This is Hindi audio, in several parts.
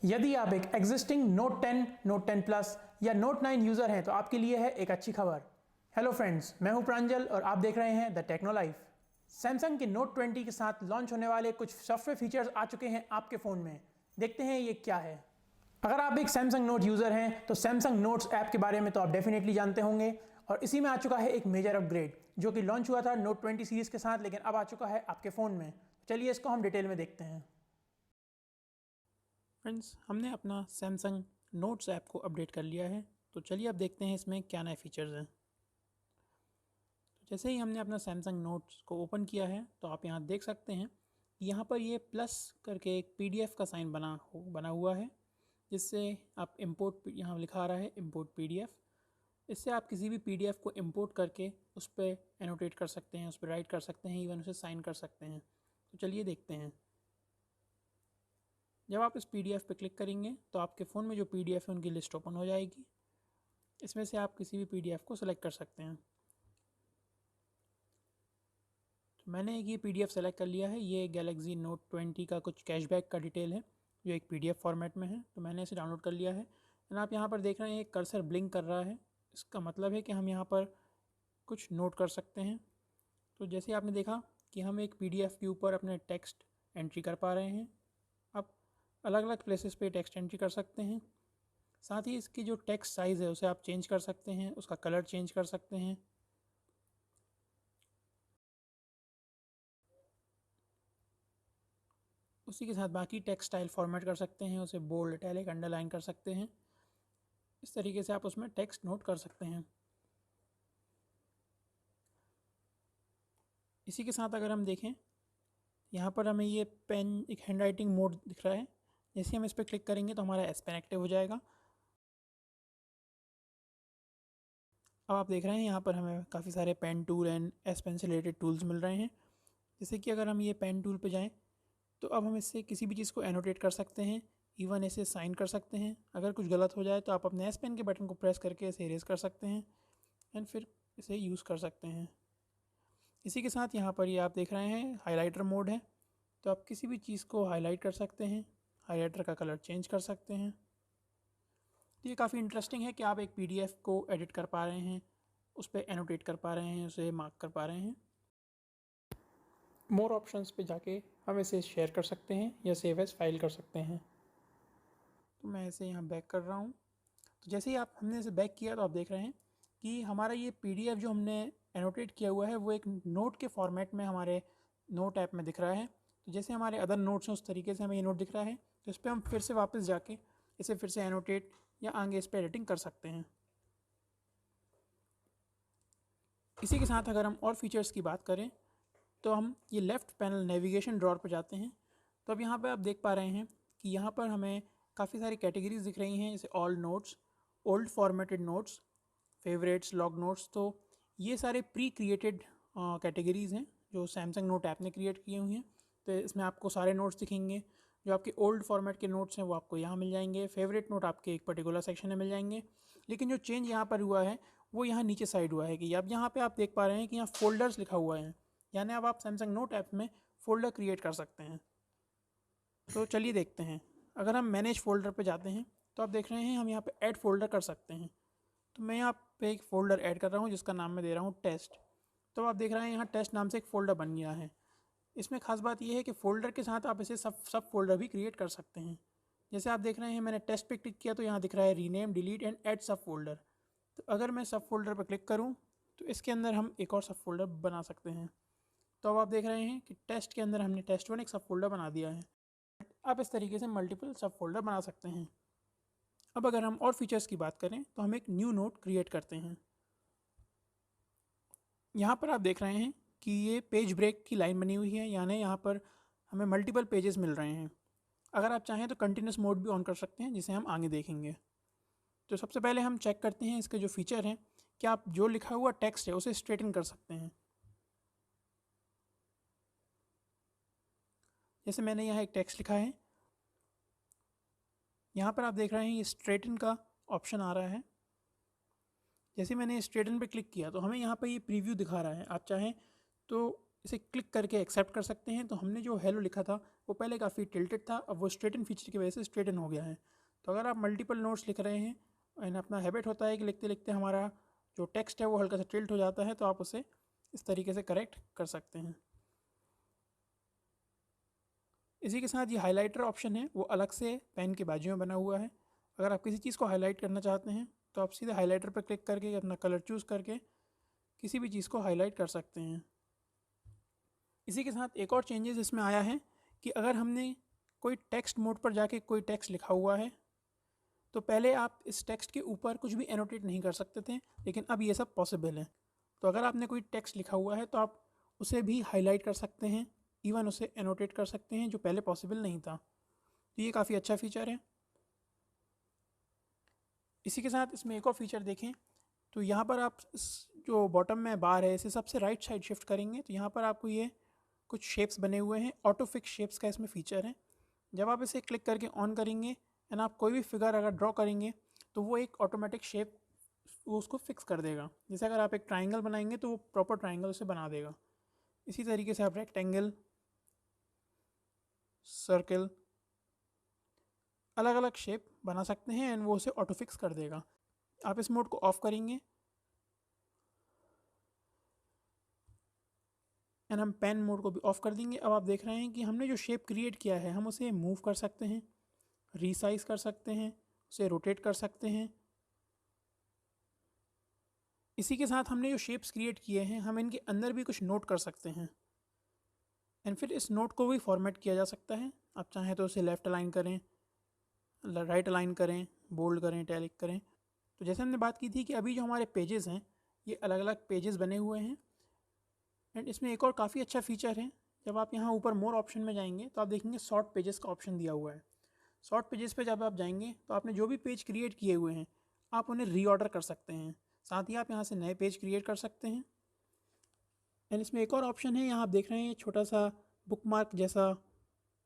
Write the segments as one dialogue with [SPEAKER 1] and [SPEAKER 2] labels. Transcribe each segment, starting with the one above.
[SPEAKER 1] यदि आप एक एग्जिस्टिंग नोट 10, नोट 10 प्लस या नोट 9 यूज़र हैं तो आपके लिए है एक अच्छी खबर। हेलो फ्रेंड्स, मैं हूं प्रांजल और आप देख रहे हैं द टेक्नो लाइफ। सैमसंग के नोट 20 के साथ लॉन्च होने वाले कुछ सॉफ्टवेयर फीचर्स आ चुके हैं आपके फ़ोन में। देखते हैं ये क्या है। अगर आप एक सैमसंग नोट यूज़र हैं तो सैमसंग नोट्स ऐप के बारे में तो आप डेफिनेटली जानते होंगे और इसी में आ चुका है एक मेजर अपग्रेड जो कि लॉन्च हुआ था नोट 20 सीरीज़ के साथ, लेकिन अब आ चुका है आपके फ़ोन में। चलिए इसको हम डिटेल में देखते हैं।
[SPEAKER 2] फ्रेंड्स, हमने अपना सैमसंग नोट्स ऐप को अपडेट कर लिया है। तो चलिए अब देखते हैं इसमें क्या नए फीचर्स हैं। तो जैसे ही हमने अपना सैमसंग नोट्स को ओपन किया है तो आप यहाँ देख सकते हैं कि यहाँ पर ये प्लस करके एक पीडीएफ का साइन बना हुआ है, जिससे आप इंपोर्ट, यहाँ लिखा आ रहा है इंपोर्ट पीडीएफ। इससे आप किसी भी पीडीएफ को इंपोर्ट करके उस पर एनोटेट कर सकते हैं, उस पर राइट कर सकते हैं, इवन उसे साइन कर सकते हैं। तो चलिए देखते हैं। जब आप इस पीडीएफ पे क्लिक करेंगे तो आपके फ़ोन में जो पीडीएफ है उनकी लिस्ट ओपन हो जाएगी। इसमें से आप किसी भी पीडीएफ को सेलेक्ट कर सकते हैं। तो मैंने ये पीडीएफ सेलेक्ट कर लिया है। ये गैलेक्सी नोट 20 का कुछ कैशबैक का डिटेल है जो एक पीडीएफ फॉर्मेट में है, तो मैंने इसे डाउनलोड कर लिया है। एंड आप यहाँ पर देख रहे हैं एक कर्सर ब्लिंक कर रहा है। इसका मतलब है कि हम यहाँ पर कुछ नोट कर सकते हैं। तो जैसे आपने देखा कि हम एक पीडीएफ के ऊपर अपने टेक्स्ट एंट्री कर पा रहे हैं। आप अलग अलग प्लेसेस पे टेक्स्ट एंट्री कर सकते हैं। साथ ही इसकी जो टेक्स्ट साइज़ है उसे आप चेंज कर सकते हैं, उसका कलर चेंज कर सकते हैं। उसी के साथ बाकी टेक्स्ट स्टाइल फॉर्मेट कर सकते हैं, उसे बोल्ड, इटैलिक, अंडरलाइन कर सकते हैं। इस तरीके से आप उसमें टेक्स्ट नोट कर सकते हैं। इसी के साथ अगर हम देखें, यहाँ पर हमें ये पेन एक हैंड राइटिंग मोड दिख रहा है। जैसे हम इस पर क्लिक करेंगे तो हमारा एस पेन एक्टिव हो जाएगा। अब आप देख रहे हैं यहाँ पर हमें काफ़ी सारे pen tool and S pen से रिलेटेड टूल्स मिल रहे हैं। जैसे कि अगर हम ये पेन टूल पे जाएं तो अब हम इससे किसी भी चीज़ को एनोटेट कर सकते हैं, इवन इसे साइन कर सकते हैं। अगर कुछ गलत हो जाए तो आप अपने एस पेन के बटन को प्रेस करके इसे इरेज कर सकते हैं एंड फिर इसे यूज़ कर सकते हैं। इसी के साथ यहाँ पर ये आप देख रहे हैं हाइलाइटर मोड है, तो आप किसी भी चीज़ को हाईलाइट कर सकते हैं, हाइलाइटर का कलर चेंज कर सकते हैं। तो ये काफ़ी इंटरेस्टिंग है कि आप एक पीडीएफ को एडिट कर पा रहे हैं, उस पर एनोटेट कर पा रहे हैं, उसे मार्क कर पा रहे हैं। मोर ऑप्शंस पे जाके हम इसे शेयर कर सकते हैं या सेव एज फाइल कर सकते हैं। तो मैं इसे यहाँ बैक कर रहा हूँ। तो जैसे ही हमने इसे बैक किया तो आप देख रहे हैं कि हमारा ये पीडीएफ जो हमने एनोटेट किया हुआ है वो एक नोट के फॉर्मेट में हमारे नोट ऐप में दिख रहा है। तो जैसे हमारे अदर नोट्स हैं उस तरीके से हमें ये नोट दिख रहा है। तो इस पर हम फिर से वापस जाके इसे फिर से एनोटेट या आगे इस पर एडिटिंग कर सकते हैं। इसी के साथ अगर हम और फीचर्स की बात करें तो हम ये लेफ़्ट पैनल नेविगेशन ड्रॉर पर जाते हैं। तो अब यहाँ पर आप देख पा रहे हैं कि यहाँ पर हमें काफ़ी सारी कैटेगरीज दिख रही हैं, जैसे all notes, old formatted notes, favourites, log notes. तो ये सारे प्री क्रिएटेड कैटेगरीज़ हैं जो सैमसंग नोट ऐप ने क्रिएट किए हुए हैं। तो इसमें आपको सारे नोट्स दिखेंगे। जो आपके ओल्ड फॉर्मेट के नोट्स हैं वो आपको यहाँ मिल जाएंगे। फेवरेट नोट आपके एक पर्टिकुलर सेक्शन में मिल जाएंगे। लेकिन जो चेंज यहाँ पर हुआ है वो यहाँ नीचे साइड हुआ है कि अब यहाँ पे आप देख पा रहे हैं कि यहाँ फोल्डर्स लिखा हुआ है, यानी अब आप सैमसंग नोट ऐप में फ़ोल्डर क्रिएट कर सकते हैं। तो चलिए देखते हैं। अगर हम मैनेज फ़ोल्डर पे जाते हैं तो आप देख रहे हैं हम यहाँ पे ऐड फ़ोल्डर कर सकते हैं। तो मैं यहाँ पे एक फ़ोल्डर ऐड कर रहा हूँ जिसका नाम मैं दे रहा हूँ टेस्ट। तो आप देख रहे हैं यहाँ टेस्ट नाम से एक फ़ोल्डर बन गया है। इसमें ख़ास बात यह है कि फ़ोल्डर के साथ आप इसे सब फ़ोल्डर भी क्रिएट कर सकते हैं। जैसे आप देख रहे हैं मैंने टेस्ट पे क्लिक किया तो यहाँ दिख रहा है रीनेम, डिलीट एंड ऐड सब फ़ोल्डर। तो अगर मैं सब फ़ोल्डर पर क्लिक करूँ तो इसके अंदर हम एक और सब फ़ोल्डर बना सकते हैं। तो अब आप देख रहे हैं कि टेस्ट के अंदर हमने टेस्ट 1 एक सब फ़ोल्डर बना दिया है। आप इस तरीके से मल्टीपल सब फ़ोल्डर बना सकते हैं। अब अगर हम और फीचर्स की बात करें तो हम एक न्यू नोट क्रिएट करते हैं। यहाँ पर आप देख रहे हैं कि ये पेज ब्रेक की लाइन बनी हुई है, यानी यहाँ पर हमें मल्टीपल पेजेस मिल रहे हैं। अगर आप चाहें तो कंटिन्यूस मोड भी ऑन कर सकते हैं, जिसे हम आगे देखेंगे। तो सबसे पहले हम चेक करते हैं इसके जो फीचर हैं कि आप जो लिखा हुआ टेक्स्ट है उसे स्ट्रेटन कर सकते हैं। जैसे मैंने यहाँ एक टेक्स्ट लिखा है, यहाँ पर आप देख रहे हैं ये स्ट्रेटन का ऑप्शन आ रहा है। जैसे मैंने स्ट्रेटन पे क्लिक किया तो हमें यहाँ पर ये प्रीव्यू दिखा रहा है। आप चाहें तो इसे क्लिक करके एक्सेप्ट कर सकते हैं। तो हमने जो हेलो लिखा था वो पहले काफ़ी टिल्टेड था, अब वो स्ट्रेटन फीचर की वजह से स्ट्रेटन हो गया है। तो अगर आप मल्टीपल नोट्स लिख रहे हैं एंड अपना हैबिट होता है कि लिखते लिखते हमारा जो टेक्स्ट है वो हल्का सा टिल्ट हो जाता है, तो आप उसे इस तरीके से करेक्ट कर सकते हैं। इसी के साथ ये हाइलाइटर ऑप्शन है वो अलग से पेन के बाजू में बना हुआ है। अगर आप किसी चीज़ को हाईलाइट करना चाहते हैं तो आप सीधे हाइलाइटर पर क्लिक करके अपना कलर चूज़ करके किसी भी चीज़ को हाईलाइट कर सकते हैं। इसी के साथ एक और चेंजेस इसमें आया है कि अगर हमने कोई टेक्स्ट मोड पर जाके कोई टेक्स्ट लिखा हुआ है तो पहले आप इस टेक्स्ट के ऊपर कुछ भी एनोटेट नहीं कर सकते थे, लेकिन अब ये सब पॉसिबल है। तो अगर आपने कोई टेक्स्ट लिखा हुआ है तो आप उसे भी हाईलाइट कर सकते हैं, इवन उसे एनोटेट कर सकते हैं, जो पहले पॉसिबल नहीं था। तो ये काफ़ी अच्छा फीचर है। इसी के साथ इसमें एक और फीचर देखें तो यहाँ पर आप जो बॉटम में बार है इसे सबसे राइट साइड शिफ्ट करेंगे तो यहाँ पर आपको ये कुछ शेप्स बने हुए हैं, ऑटो फिक्स शेप्स का इसमें फीचर है। जब आप इसे क्लिक करके ऑन करेंगे एंड आप कोई भी फिगर अगर ड्रॉ करेंगे तो वो एक ऑटोमेटिक शेप वो उसको फिक्स कर देगा। जैसे अगर आप एक ट्राइंगल बनाएंगे तो वो प्रॉपर ट्राइंगल उसे बना देगा। इसी तरीके से आप रेक्टेंगल, सर्कल, अलग अलग शेप बना सकते हैं एंड वो उसे ऑटो फिक्स कर देगा। आप इस मोड को ऑफ करेंगे एंड हम पेन मोड को भी ऑफ कर देंगे। अब आप देख रहे हैं कि हमने जो शेप क्रिएट किया है हम उसे मूव कर सकते हैं, रीसाइज कर सकते हैं, उसे रोटेट कर सकते हैं। इसी के साथ हमने जो शेप्स क्रिएट किए हैं हम इनके अंदर भी कुछ नोट कर सकते हैं एंड फिर इस नोट को भी फॉर्मेट किया जा सकता है। आप चाहें तो उसे लेफ़्ट अलाइन करें, राइट अलाइन करें, बोल्ड करें, इटैलिक करें। तो जैसे हमने बात की थी कि अभी जो हमारे पेजेस हैं ये अलग अलग पेजेस बने हुए हैं एंड इसमें एक और काफ़ी अच्छा फीचर है। जब आप यहाँ ऊपर मोर ऑप्शन में जाएंगे तो आप देखेंगे शॉर्ट पेजेस का ऑप्शन दिया हुआ है। शॉर्ट पेजेस पे जब आप जाएंगे तो आपने जो भी पेज क्रिएट किए हुए हैं आप उन्हें रीऑर्डर कर सकते हैं। साथ ही आप यहाँ से नए पेज क्रिएट कर सकते हैं एंड इसमें एक और ऑप्शन है, यहाँ आप देख रहे हैं छोटा सा बुकमार्क जैसा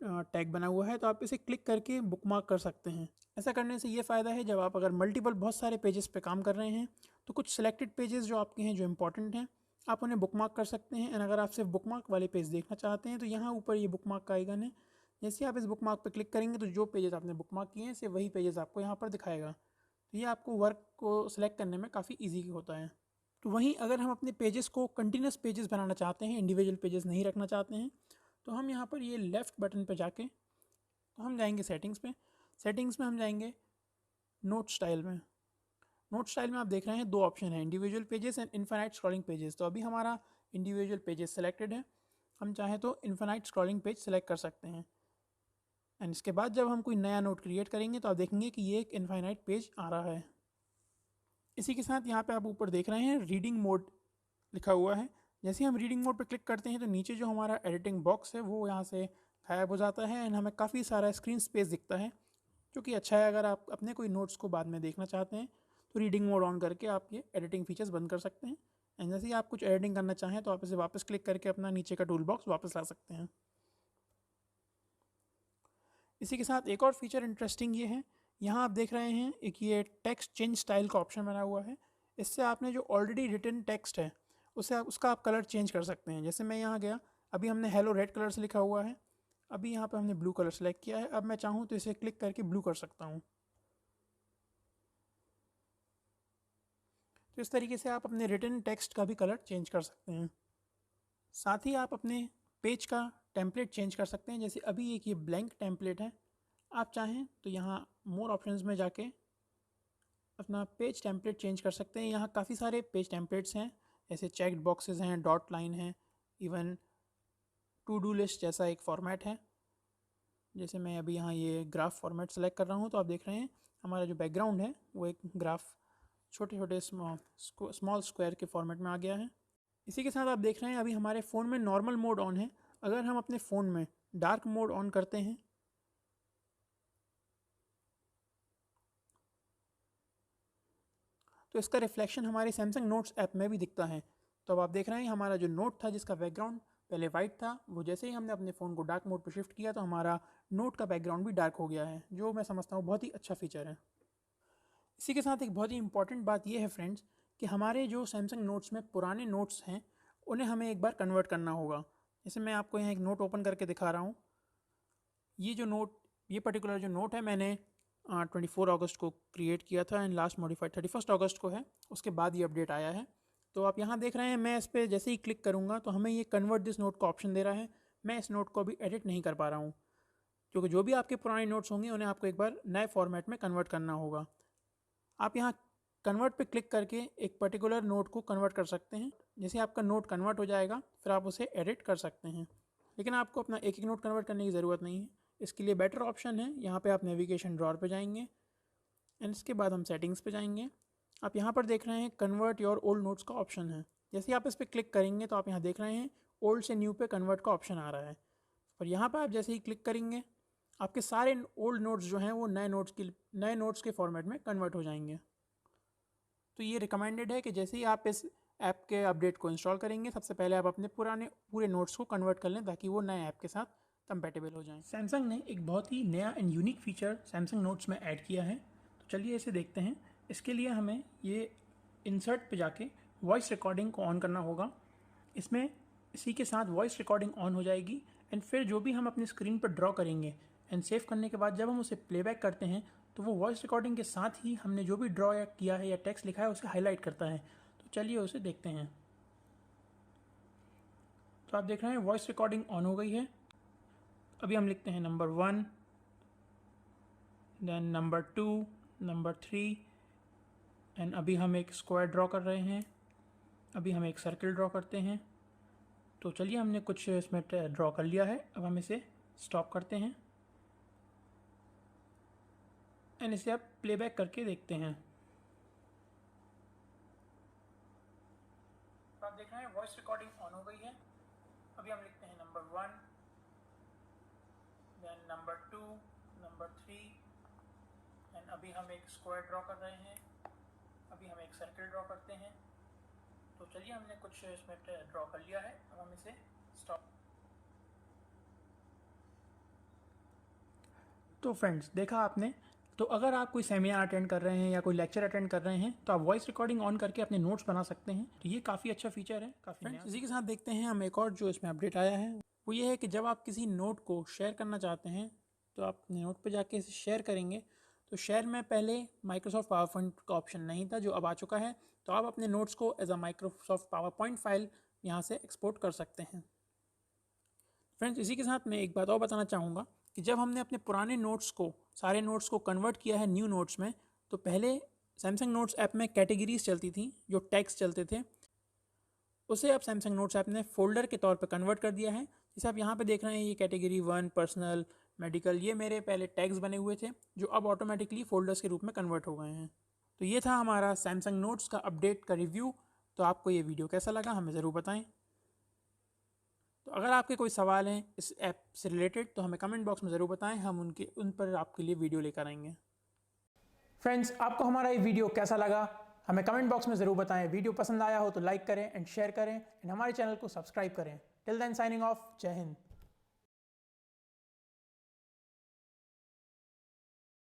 [SPEAKER 2] टैग बना हुआ है, तो आप इसे क्लिक करके बुकमार्क कर सकते हैं। ऐसा करने से ये फ़ायदा है जब आप अगर मल्टीपल बहुत सारे पेजेस पे काम कर रहे हैं तो कुछ सिलेक्टेड पेजेस जो आपके हैं जो इंपॉर्टेंट हैं आप उन्हें बुकमार्क कर सकते हैं एंड अगर आप सिर्फ बुकमार्क वाले पेज देखना चाहते हैं तो यहाँ ऊपर ये बुकमार्क का आइकन है। जैसे आप इस बुकमार्क पर क्लिक करेंगे तो जो पेजेस आपने बुकमार्क किए हैं सिर्फ वही पेजेस आपको यहाँ पर दिखाएगा। तो ये आपको वर्क को सिलेक्ट करने में काफ़ी ईजी होता है। तो वहीं अगर हम अपने पेजेस को कंटिन्यूस पेजेस बनाना चाहते हैं, इंडिविजुअल पेजेस नहीं रखना चाहते हैं, तो हम यहाँ पर ये लेफ़्ट बटन पर जाके तो हम जाएंगे सेटिंग्स पे। सेटिंग्स में हम जाएंगे नोट स्टाइल में। नोट स्टाइल में आप देख रहे हैं दो ऑप्शन है, individual pages and infinite scrolling pages. तो अभी हमारा इंडिविजुअल पेजेस सेलेक्टेड है, हम चाहें तो इनफाइनाइट स्क्रॉलिंग पेज सेलेक्ट कर सकते हैं एंड इसके बाद जब हम कोई नया नोट क्रिएट करेंगे तो आप देखेंगे कि ये एक इनफाइनाइट पेज आ रहा है। इसी के साथ यहाँ पे आप ऊपर देख रहे हैं रीडिंग मोड लिखा हुआ है। जैसे हम रीडिंग मोड पर क्लिक करते हैं तो नीचे जो हमारा एडिटिंग बॉक्स है वो यहाँ से गायब हो जाता है एंड हमें काफ़ी सारा स्क्रीन स्पेस दिखता है, जो कि अच्छा है अगर आप अपने कोई नोट्स को बाद में देखना चाहते हैं तो रीडिंग मोड ऑन करके आप ये एडिटिंग फीचर्स बंद कर सकते हैं एंड जैसे ही आप कुछ एडिटिंग करना चाहें तो आप इसे वापस क्लिक करके अपना नीचे का टूल बॉक्स वापस ला सकते हैं। इसी के साथ एक और फीचर इंटरेस्टिंग ये है, यहाँ आप देख रहे हैं एक ये टेक्स्ट चेंज स्टाइल का ऑप्शन बना हुआ है। इससे आपने जो ऑलरेडी रिटन टेक्स्ट है उसे उसका आप कलर चेंज कर सकते हैं। जैसे मैं यहाँ गया, अभी हमने हेलो रेड कलर से लिखा हुआ है, अभी यहाँ पे हमने ब्लू कलर सेलेक्ट किया है, अब मैं चाहूँ तो इसे क्लिक करके ब्लू कर सकता हूँ। तो इस तरीके से आप अपने रिटन टेक्स्ट का भी कलर चेंज कर सकते हैं। साथ ही आप अपने पेज का टेम्पलेट चेंज कर सकते हैं। जैसे अभी एक ये ब्लैंक टेम्पलेट है, आप चाहें तो यहाँ मोर ऑप्शंस में जाके अपना पेज टेम्पलेट चेंज कर सकते हैं। यहाँ काफ़ी सारे पेज टेम्पलेट्स हैं, जैसे चेक्ड बॉक्सेस हैं, डॉट लाइन है, इवन टू डू लिस्ट जैसा एक फॉर्मेट है। जैसे मैं अभी यहाँ ये ग्राफ फॉर्मेट सेलेक्ट कर रहा हूँ तो आप देख रहे हैं हमारा जो बैकग्राउंड है वो एक ग्राफ छोटे छोटे स्मॉल स्क्वायर के फॉर्मेट में आ गया है। इसी के साथ आप देख रहे हैं अभी हमारे फ़ोन में नॉर्मल मोड ऑन है। अगर हम अपने फ़ोन में डार्क मोड ऑन करते हैं तो इसका रिफ्लेक्शन हमारे सैमसंग नोट्स ऐप में भी दिखता है। तो अब आप देख रहे हैं हमारा जो नोट था जिसका बैकग्राउंड पहले वाइट था, वो जैसे ही हमने अपने फ़ोन को डार्क मोड पर शिफ्ट किया तो हमारा नोट का बैकग्राउंड भी डार्क हो गया है, जो मैं समझता हूँ बहुत ही अच्छा फीचर है। इसी के साथ एक बहुत ही इंपॉर्टेंट बात यह है फ्रेंड्स कि हमारे जो सैमसंग नोट्स में पुराने नोट्स हैं उन्हें हमें एक बार कन्वर्ट करना होगा। जैसे मैं आपको यहाँ एक नोट ओपन करके दिखा रहा हूँ। ये पर्टिकुलर जो नोट है मैंने 24 अगस्त को क्रिएट किया था एंड लास्ट मॉडिफाइड 31 अगस्त को है। उसके बाद ये अपडेट आया है। तो आप यहाँ देख रहे हैं, मैं इस पर जैसे ही क्लिक करूँगा तो हमें ये कन्वर्ट दिस नोट का ऑप्शन दे रहा है। मैं इस नोट को अभी एडिट नहीं कर पा रहा हूँ, क्योंकि जो भी आपके पुराने नोट्स होंगे उन्हें आपको एक बार नए फॉर्मेट में कन्वर्ट करना होगा। आप यहाँ कन्वर्ट पे क्लिक करके एक पर्टिकुलर नोट को कन्वर्ट कर सकते हैं। जैसे आपका नोट कन्वर्ट हो जाएगा फिर आप उसे एडिट कर सकते हैं, लेकिन आपको अपना एक एक नोट कन्वर्ट करने की ज़रूरत नहीं है। इसके लिए बेटर ऑप्शन है, यहाँ पे आप नेविगेशन ड्रॉअर पे जाएंगे एंड इसके बाद हम सेटिंग्स पे जाएंगे। आप यहाँ पर देख रहे हैं कन्वर्ट योर ओल्ड नोट्स का ऑप्शन है। जैसे आप इस पर क्लिक करेंगे तो आप यहाँ देख रहे हैं ओल्ड से न्यू पे कन्वर्ट का ऑप्शन आ रहा है। और यहाँ पर आप जैसे ही क्लिक करेंगे आपके सारे ओल्ड नोट्स जो हैं वो नए नोट्स के फॉर्मेट में कन्वर्ट हो जाएंगे। तो ये रिकमेंडेड है कि जैसे ही आप इस ऐप के अपडेट को इंस्टॉल करेंगे सबसे पहले आप अपने पुराने पूरे नोट्स को कन्वर्ट कर लें, ताकि वो नए ऐप के साथ कंपेटेबल हो जाएं।
[SPEAKER 1] सैमसंग ने एक बहुत ही नया and unique feature Samsung notes में ऐड किया है, तो चलिए इसे देखते हैं। इसके लिए हमें ये इंसर्ट पे जाके वॉइस रिकॉर्डिंग को ऑन करना होगा। इसमें इसी के साथ वॉइस रिकॉर्डिंग ऑन हो जाएगी एंड फिर जो भी हम अपनी स्क्रीन पर ड्रॉ करेंगे एंड सेव करने के बाद जब हम उसे प्लेबैक करते हैं तो वो वॉइस रिकॉर्डिंग के साथ ही हमने जो भी ड्रॉ किया है या टेक्स्ट लिखा है उसे हाईलाइट करता है। तो चलिए उसे देखते हैं। तो आप देख रहे हैं वॉइस रिकॉर्डिंग ऑन हो गई है। अभी हम लिखते हैं number 1, then number 2, number 3 and अभी हम एक स्क्वायर ड्रॉ कर रहे हैं। अभी हम एक सर्किल ड्रॉ करते हैं। तो चलिए हमने कुछ इसमें ड्रॉ कर लिया है। अब हम इसे स्टॉप करते हैं एंड इसे आप प्लेबैक करके देखते हैं। तो आप देख रहे हैं वॉइस रिकॉर्डिंग ऑन हो गई है। अभी हम लिखते हैं number 1, then number 2, number 3 and अभी हम एक स्क्वायर ड्रॉ कर रहे हैं। अभी हम एक सर्किल ड्रॉ करते हैं। तो चलिए हमने कुछ इसमें ड्रॉ कर लिया है। अब हम इसे स्टॉप। तो फ्रेंड्स देखा आपने। तो अगर आप कोई सेमिनार अटेंड कर रहे हैं या कोई लेक्चर अटेंड कर रहे हैं तो आप वॉइस रिकॉर्डिंग ऑन करके अपने नोट्स बना सकते हैं। तो ये काफ़ी अच्छा फीचर है, काफ़ी
[SPEAKER 2] फ्रेंड्स इसी के साथ देखते हैं हम एक और जो इसमें अपडेट आया है, वो ये है कि जब आप किसी नोट को शेयर करना चाहते हैं तो आप नोट पे जाके इसे शेयर करेंगे। तो शेयर में पहले माइक्रोसॉफ्ट पावर पॉइंट का ऑप्शन नहीं था, जो अब आ चुका है। तो आप अपने नोट्स को as a Microsoft PowerPoint file यहाँ से एक्सपोर्ट कर सकते हैं। फ्रेंड्स इसी के साथ मैं एक बात और बताना चाहूँगा कि जब हमने अपने पुराने नोट्स को, सारे नोट्स को कन्वर्ट किया है न्यू नोट्स में, तो पहले सैमसंग नोट्स ऐप में कैटेगरीज चलती थी, जो टैग्स चलते थे, उसे अब सैमसंग नोट्स ऐप ने फोल्डर के तौर पर कन्वर्ट कर दिया है। जैसे आप यहाँ पे देख रहे हैं ये कैटेगरी 1 पर्सनल, मेडिकल, ये मेरे पहले टैग्स बने हुए थे जो अब ऑटोमेटिकली फोल्डर्स के रूप में कन्वर्ट हो गए हैं। तो ये था हमारा सैमसंग नोट्स का अपडेट का रिव्यू। तो आपको ये वीडियो कैसा लगा हमें ज़रूर बताएं। तो अगर आपके कोई सवाल हैं इस ऐप से रिलेटेड तो हमें कमेंट बॉक्स में ज़रूर बताएं, हम उन पर आपके लिए वीडियो लेकर आएंगे।
[SPEAKER 1] फ्रेंड्स आपको हमारा ये वीडियो कैसा लगा हमें कमेंट बॉक्स में ज़रूर बताएं। वीडियो पसंद आया हो तो लाइक करें एंड शेयर करें एंड हमारे चैनल को सब्सक्राइब करें। टिल देन साइनिंग ऑफ, जय हिंद।